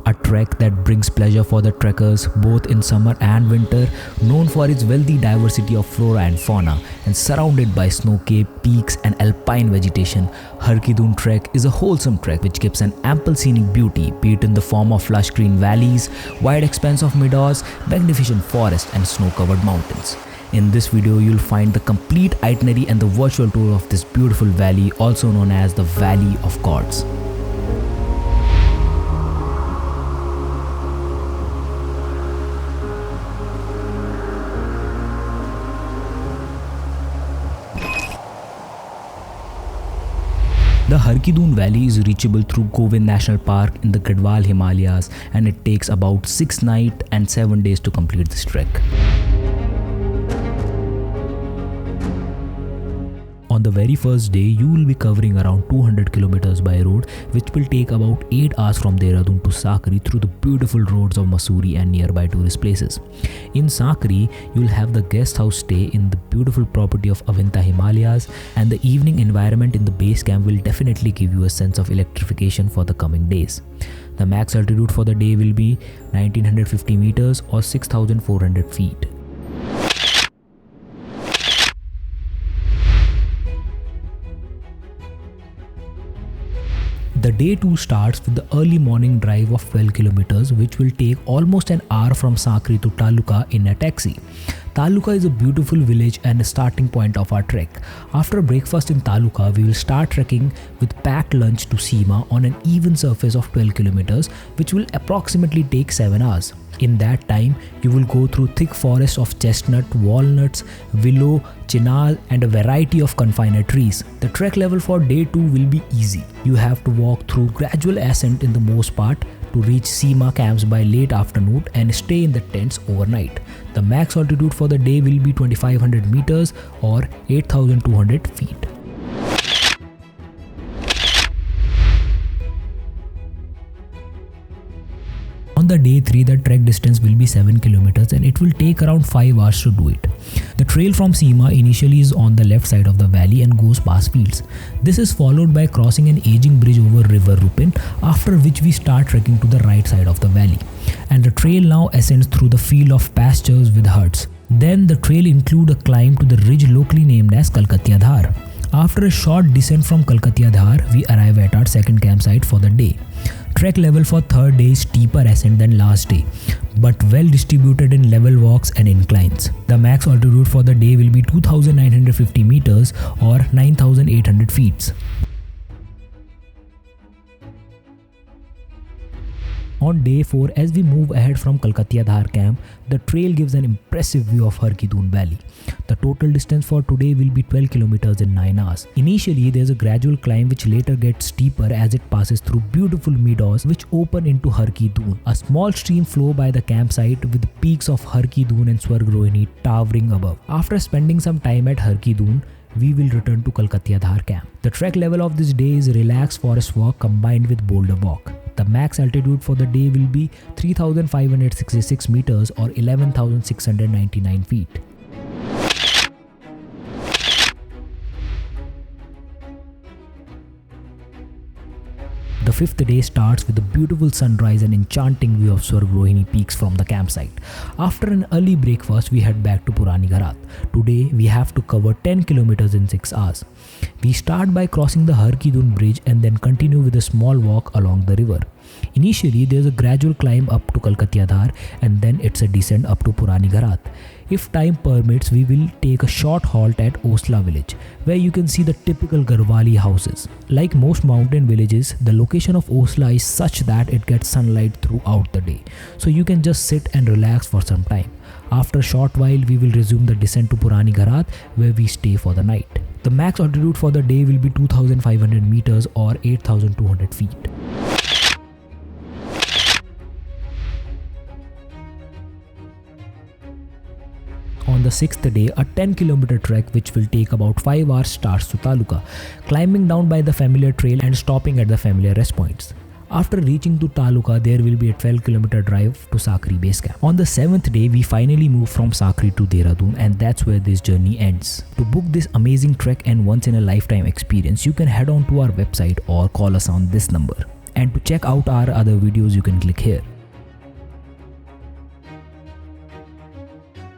a trek that brings pleasure for the trekkers both in summer and winter, known for its wealthy diversity of flora and fauna, and surrounded by snow-capped peaks and alpine vegetation. Har Ki Dun trek is a wholesome trek which gives an ample scenic beauty, be it in the form of lush green valleys, wide expanse of meadows, magnificent forests and snow-covered mountains. In this video, you'll find the complete itinerary and the virtual tour of this beautiful valley, also known as the Valley of Gods. The Har Ki Doon Valley is reachable through Govind National Park in the Garhwal Himalayas, and it takes about 6 nights and 7 days to complete this trek. On the very first day, you will be covering around 200 kilometers by road, which will take about 8 hours from Dehradun to Sankri through the beautiful roads of Mussoorie and nearby tourist places. In Sankri, you will have the guest house stay in the beautiful property of Avinta Himalayas, and the evening environment in the base camp will definitely give you a sense of electrification for the coming days. The max altitude for the day will be 1950 meters or 6400 feet. The day 2 starts with the early morning drive of 12 kilometers, which will take almost an hour from Sankri to Taluka in a taxi. Taluka is a beautiful village and a starting point of our trek. After breakfast in Taluka, we will start trekking with packed lunch to Seema on an even surface of 12 kilometers, which will approximately take 7 hours. In that time, you will go through thick forests of chestnut, walnuts, willow, chinar and a variety of confiner trees. The trek level for day 2 will be easy. You have to walk through gradual ascent in the most part to reach Seema camps by late afternoon and stay in the tents overnight. The max altitude for the day will be 2500 meters or 8200 feet. On the day 3, the trek distance will be 7 kilometers and it will take around 5 hours to do it. The trail from Seema initially is on the left side of the valley and goes past fields. This is followed by crossing an aging bridge over River Rupin, after which we start trekking to the right side of the valley. And the trail now ascends through the field of pastures with huts. Then the trail includes a climb to the ridge locally named as Kalkatyadhar. After a short descent from Kalkatyadhar, we arrive at our second campsite for the day. Trek level for third day is steeper ascent than last day, but well distributed in level walks and inclines. The max altitude for the day will be 2950 meters or 9800 feet. On day 4, as we move ahead from Kalkatyadhar camp, the trail gives an impressive view of Har Ki Doon Valley. The total distance for today will be 12 kilometers in 9 hours. Initially, there is a gradual climb which later gets steeper as it passes through beautiful meadows which open into Har Ki Doon. A small stream flows by the campsite with the peaks of Har Ki Doon and Swarg Rohini towering above. After spending some time at Har Ki Doon, we will return to Kalkatyadhar camp. The trek level of this day is relaxed forest walk combined with boulder walk. The max altitude for the day will be 3566 meters or 11699 feet. The 5th day starts with a beautiful sunrise and enchanting view of Swarg Rohini peaks from the campsite. After an early breakfast, we head back to Purani Garath. Today, we have to cover 10 kilometers in 6 hours. We start by crossing the Har Ki Dun bridge and then continue with a small walk along the river. Initially, there is a gradual climb up to Kalkatyadhar and then it's a descent up to Purani Garath. If time permits, we will take a short halt at Osla village, where you can see the typical Garhwali houses. Like most mountain villages, the location of Osla is such that it gets sunlight throughout the day, so you can just sit and relax for some time. After a short while, we will resume the descent to Purani Garath, where we stay for the night. The max altitude for the day will be 2500 meters or 8200 feet. On the 6th day, a 10-kilometer trek which will take about 5 hours starts to Taluka, climbing down by the familiar trail and stopping at the familiar rest points. After reaching to Taluka, there will be a 12-kilometer drive to Sankri base camp. On the 7th day, we finally move from Sankri to Dehradun, and that's where this journey ends. To book this amazing trek and once-in-a-lifetime experience, you can head on to our website or call us on this number. And to check out our other videos, you can click here.